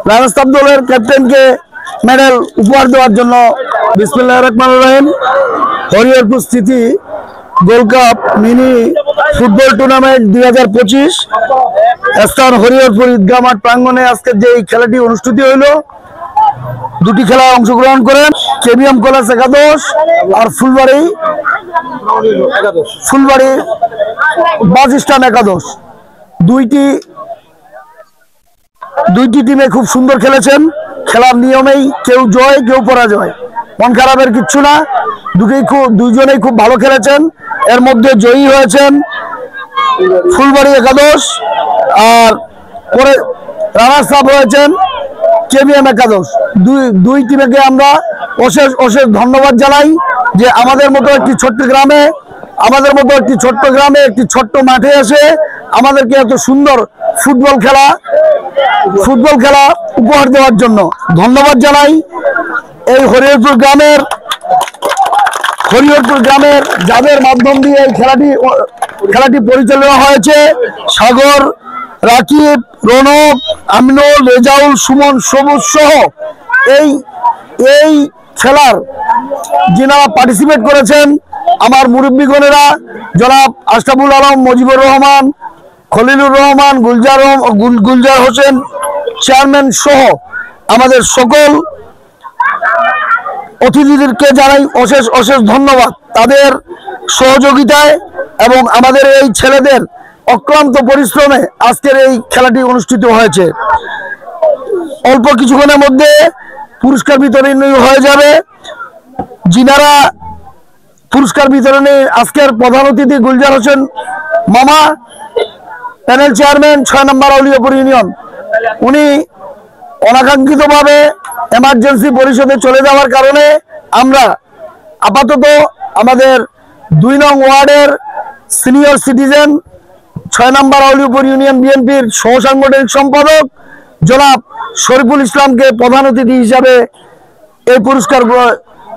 Runners দলের ক্যাপ্টেনকে medal উপহার দেওয়ার জন্য বিসমিল্লাহির রহমানির রহিম হরিহরপুর স্থিতি gold cup mini football tournament 2025 স্থান হরিহরপুর ঈদগাহ মাঠ প্রাঙ্গণে আজকে যে খেলাটি অনুষ্ঠিত হইল, দুটি খেলায় অংশগ্রহণ করেন কেবিএম কলেজ একাদশ আর ফুলবাড়ি বাস স্ট্যান্ড একাদশ। দুইটি টিমে খুব সুন্দর খেলেছেন। খেলার নিয়মেই কেউ জয় কেউ পরাজয়, মন খারাপের কিচ্ছু না। দুইজনেই খুব ভালো খেলেছেন। এর মধ্যে জয়ী হয়েছেন ফুলবাড়ি একাদশ আর পরে রানার্স আপ হয়েছেন কেবিএম একাদশ। দুই টিমকে আমরা অশেষ ধন্যবাদ জানাই যে আমাদের মতো একটি ছোট্ট গ্রামে একটি ছোট্ট মাঠে এসে আমাদেরকে এত সুন্দর ফুটবল খেলা উপহার দেওয়ার জন্য ধন্যবাদ জানাই। এই হরিহরপুর গ্রামের যাদের মাধ্যম দিয়ে এই খেলাটি পরিচালনা হয়েছে, সাগর, রাকিব, রনক, আমিনুল, রেজাউল, সুমন, সবুজ সহ এই খেলার যিনারা পার্টিসিপেট করেছেন আমার মুরব্বীগণেরা জনাব আশরাফুল আলম, মুজিবুর রহমান, খলিলুর রহমান, গুলজার হোসেন চেয়ারম্যান সহ আমাদের সকল অতিথিদেরকে জানাই অশেষ ধন্যবাদ তাদের সহযোগিতায় এবং আমাদের এই ছেলেদের অক্লান্ত পরিশ্রমে আজকের এই খেলাটি অনুষ্ঠিত হয়েছে। অল্প কিছুক্ষণের মধ্যে পুরস্কার বিতরণী হয়ে যাবে। যিনারা পুরস্কার বিতরণে আজকের প্রধান অতিথি গুলজার হোসেন মামা, প্যানেল চেয়ারম্যান 6 নম্বর আউলিয়াপুর ইউনিয়ন, উনি অনাকাঙ্ক্ষিতভাবে এমার্জেন্সি পরিষদে চলে যাওয়ার কারণে আমরা আপাতত আমাদের 2 নং ওয়ার্ডের সিনিয়র সিটিজেন 6 নম্বর আউলিয়াপুর ইউনিয়ন বিএনপির সহ সাংগঠনিক সম্পাদক জনাব শরীফুল ইসলামকে প্রধান অতিথি হিসাবে এই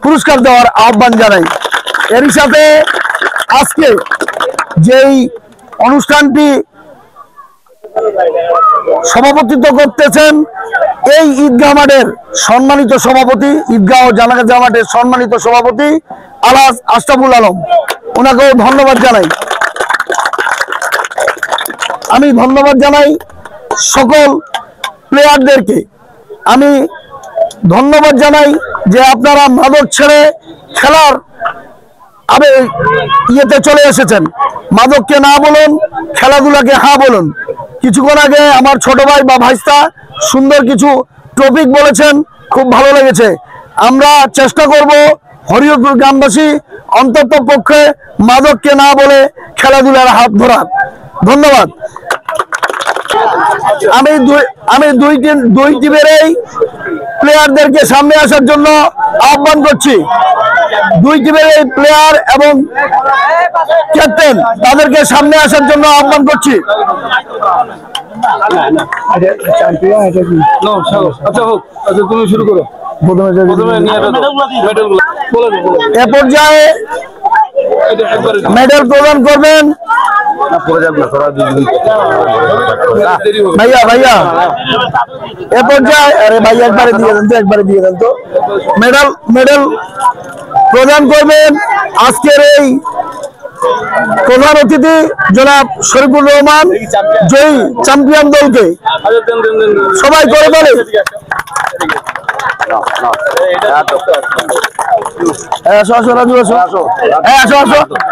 পুরস্কার দেওয়ার আহ্বান জানাই। এরই সাথে আজকে যেই অনুষ্ঠানটি সভাপতিত্ব করতেছেন এই ঈদগাহ মাঠের সম্মানিত সভাপতি, ঈদগাহ জানাজা মাঠের সম্মানিত সভাপতি আলহাজ আশরাফুল আলম, ওনাকেও ধন্যবাদ জানাই। আমি ধন্যবাদ জানাই সকল প্লেয়ারদেরকে। আমি ধন্যবাদ জানাই যে আপনারা মাদক ছেড়ে খেলার ইয়েতে চলে এসেছেন। মাদককে না বলুন, খেলাধুলাকে হ্যাঁ বলুন। কিছুক্ষণ আগে আমার ছোট ভাই বা ভাইস্তা সুন্দর কিছু টপিক বলেছেন, খুব ভালো লেগেছে। আমরা চেষ্টা করব হরিহরপুর গ্রামবাসী অন্তত পক্ষে মাদককে না বলে খেলাধুলার হাত ধরার। ধন্যবাদ। আমি দুই টিমের এই প্লেয়ারদেরকে সামনে আসার জন্য আহ্বান করছি। দুই টিমের এই প্লেয়ার এবং ক্যাপ্টেন তাদেরকে সামনে আসার জন্য আহ্বান করছি। তুমি শুরু করো। এ পর্যায়ে মেডেল প্রদান করবেন ভাইয়া এ পর্যায়ে, আরে ভাইয়া একবারে দিয়ে দেন তো মেডেল প্রদান করবেন আজকের এই প্রধান অতিথি জনাব শরীফুর রহমান, জয়ী চ্যাম্পিয়ন দলকে। সবাই করে বলে আসো রাজু, আসো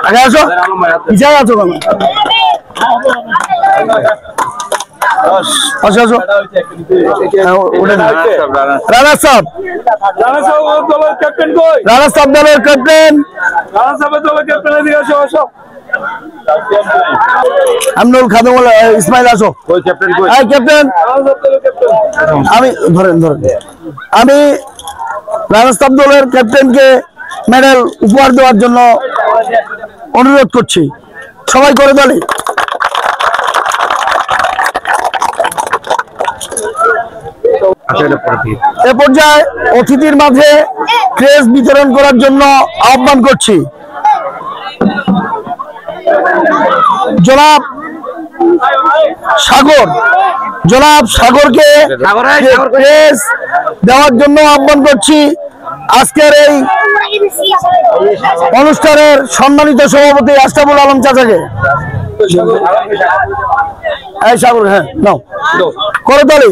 আগে আসো, পিছায় আছো কেন? রানার্স আপ দলের ক্যাপ্টেন আমিনুল খাদম ইসমাইল, আসো। ক্যাপ্টেন আমি ধরেন আমি রানার্স আপ দলের ক্যাপ্টেনকে মেডেল উপহার দেওয়ার জন্য অনুরোধ করছি। সবাই করে বলে এ পর্যায়ে অতিথির মাঝে ক্রেস্ট বিতরণ করার জন্য আহ্বান করছি। জনাব সাগর, জনাব সাগরকে ক্রেস্ট দেওয়ার জন্য আহ্বান করছি। আজকের এই অনুষ্ঠানের সম্মানিত সভাপতি আশরাফুল আলম চাচাকে। এই সাগর, হ্যাঁ নাও করতালি।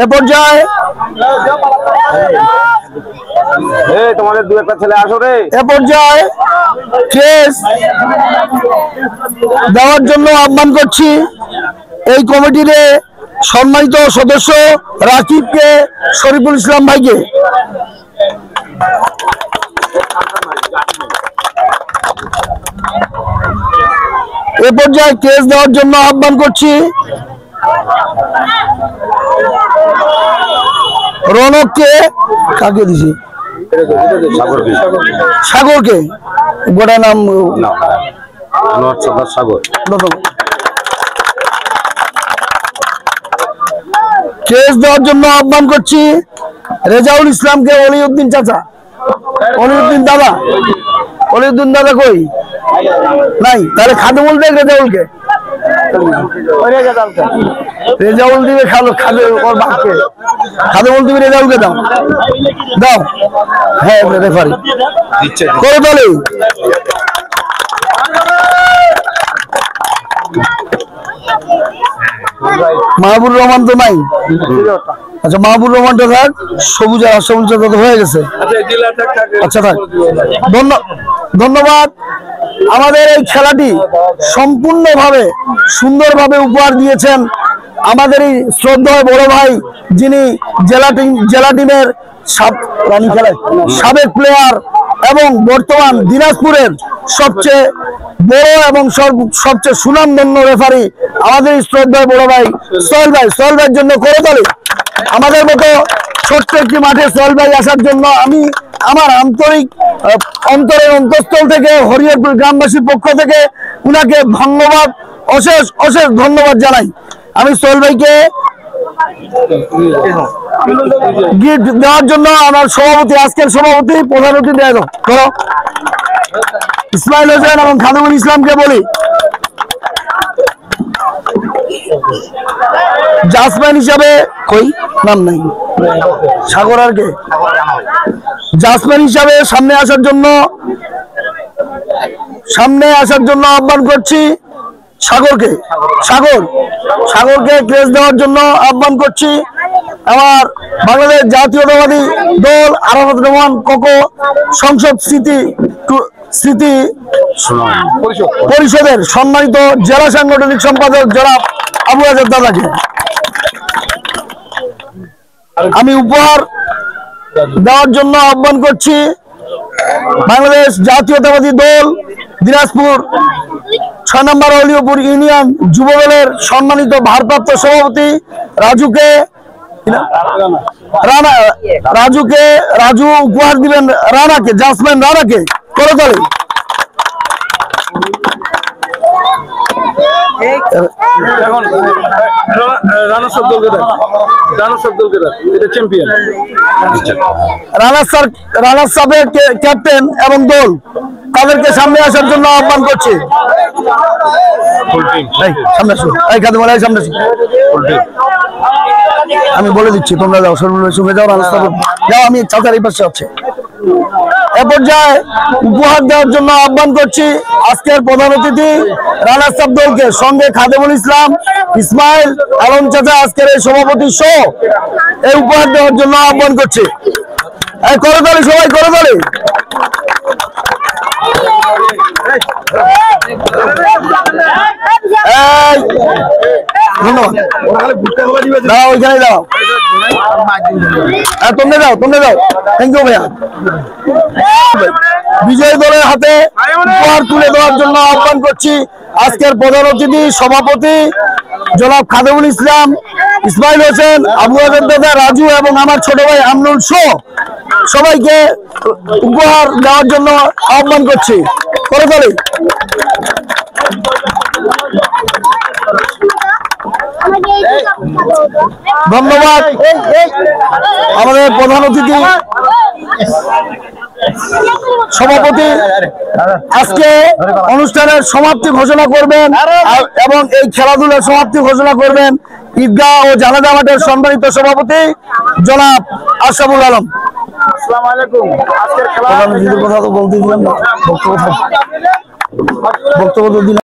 এ পর্যায়ে তোমাদের দু একটা ছেলে আসো রে। এ পর্যায়ে ক্রেস্ট দেওয়ার জন্য আহ্বান করছি এই কমিটির সম্মানিত সদস্য রাকিবকে, শরীফুল ইসলাম ভাইকে। এ পর্যায়ে ক্রেস্ট দেওয়ার জন্য আহ্বান করছি রনককে। কাকে দিছি? সাগরকে। গোটা নাম সাগর। ক্রেস্ট দেওয়ার জন্য আহ্বান করছি রেজাউল ইসলামকে। অলিউদ্দিন চাচা, অলিউদ্দিন দাদা, অলিউদ্দিন দাদা কই? নাই, তাহলে খাদেমুল দেখ রেজাউলকে। রেজাউল দিবে খাদেমুল দিবে, রেজাউলকে দাও দাও। হ্যাঁ রেফারি করে দলে। মাহবুর রহমান তো নাই। আচ্ছা মাহবুর রহমানটা থাক, সবুজ সবুজ তো হয়ে গেছে। আচ্ছা থাক, ধন্যবাদ। আমাদের এই খেলাটি সম্পূর্ণভাবে সুন্দরভাবে উপহার দিয়েছেন আমাদের এই শ্রদ্ধেয় বড় ভাই, যিনি জেলা টিমের সাবেক প্লেয়ার এবং বর্তমান দিনাজপুরের সবচেয়ে বড় এবং সবচেয়ে সুনামধন্য রেফারি, আমাদের শ্রদ্ধেয় বড় ভাই সোহেল ভাই। সোহেল ভাইয়ের জন্য করতালি। আমাদের মতো ছোট্ট একটি মাঠে সোহেল ভাই আসার জন্য আমি আমার অন্তরের অন্তঃস্থল থেকে, হরিহরপুর গ্রামবাসীর পক্ষ থেকে উনাকে ধন্যবাদ, অশেষ অশেষ ধন্যবাদ জানাই। আমি সোহেল ভাইকে গিফট দেওয়ার জন্য আমার সভাপতি, আজকের সভাপতি প্রধান অতিথি দেয় করো ইসমাইল হোসেন এবং খাদেমুল ইসলামকে বলি জাসম্যান হিসাবে কই নাম নাই, সাগর আর কে, জাসম্যান হিসাবে সামনে আসার জন্য আহ্বান করছি সাগরকে। সাগরকে ক্রেস্ট দেওয়ার জন্য আহ্বান করছি আমার বাংলাদেশ জাতীয়তাবাদী দল আরাফাত রহমান কোকো সংসদ স্মৃতি পরিষদের সম্মানিত জেলা সাংগঠনিক সম্পাদক জনাব আবু আজাদ দাদাকে আমি উপহার দেওয়ার জন্য আহ্বান করছি বাংলাদেশ জাতীয়তাবাদী দল দিনাজপুর ৬ নম্বর অলিয়পুর ইউনিয়ন যুবদলের সম্মানিত ভারপ্রাপ্ত সভাপতি রাজু উপহার দিবেন রানাকে, জাসমিন রানাকে করে তোলে। রানা সাহেবের ক্যাপ্টেন এবং দল তাদেরকে সামনে আসার জন্য আহ্বান করছি। আমি বলে দিচ্ছি, তোমরা যাও, শুনে যাও, রানা সাহেব যাও, আমি চাচার এই পাশে আছে। এ পর্যায়ে উপহার দেওয়ার জন্য আহ্বান করছি আজকের প্রধান অতিথি রানা সাহেব দলকে, সঙ্গে খাদেমুল ইসলাম, ইসমাইল আলম চাচা আজকের এই সভাপতি সহ এই উপহার দেওয়ার জন্য আহ্বান করছি। করে তোলে সবাই, করে তোলে। ধন্যবাদ, দাও ওইখানে দাও, তোমরা যাও, থ্যাংক ইউ ভাইয়া। বিজয়ী দলের হাতে উপহার তুলে দেওয়ার জন্য আহ্বান করছি আজকের প্রধান অতিথি সভাপতি জনাব খাদেমুল ইসলাম, ইসমাইল হোসেন, আবু আজাদ দাদা, রাজু এবং আমার ছোট ভাই আমনুল সহ সবাইকে উপহার দেওয়ার জন্য আহ্বান করছি। করে তোলে। ধন্যবাদ। আমাদের প্রধান অতিথি সভাপতি আজকে অনুষ্ঠানের সমাপ্তি ঘোষণা করবেন এবং এই খেলাধুলার সমাপ্তি ঘোষণা করবেন ঈদগাহ ও জানাজা মাঠের সম্মানিত সভাপতি জনাব আশরাফুল আলম। আসসালামু আলাইকুম। আজকের খেলা কথা তো বলতে দিলাম না, বক্তব্য দিলাম।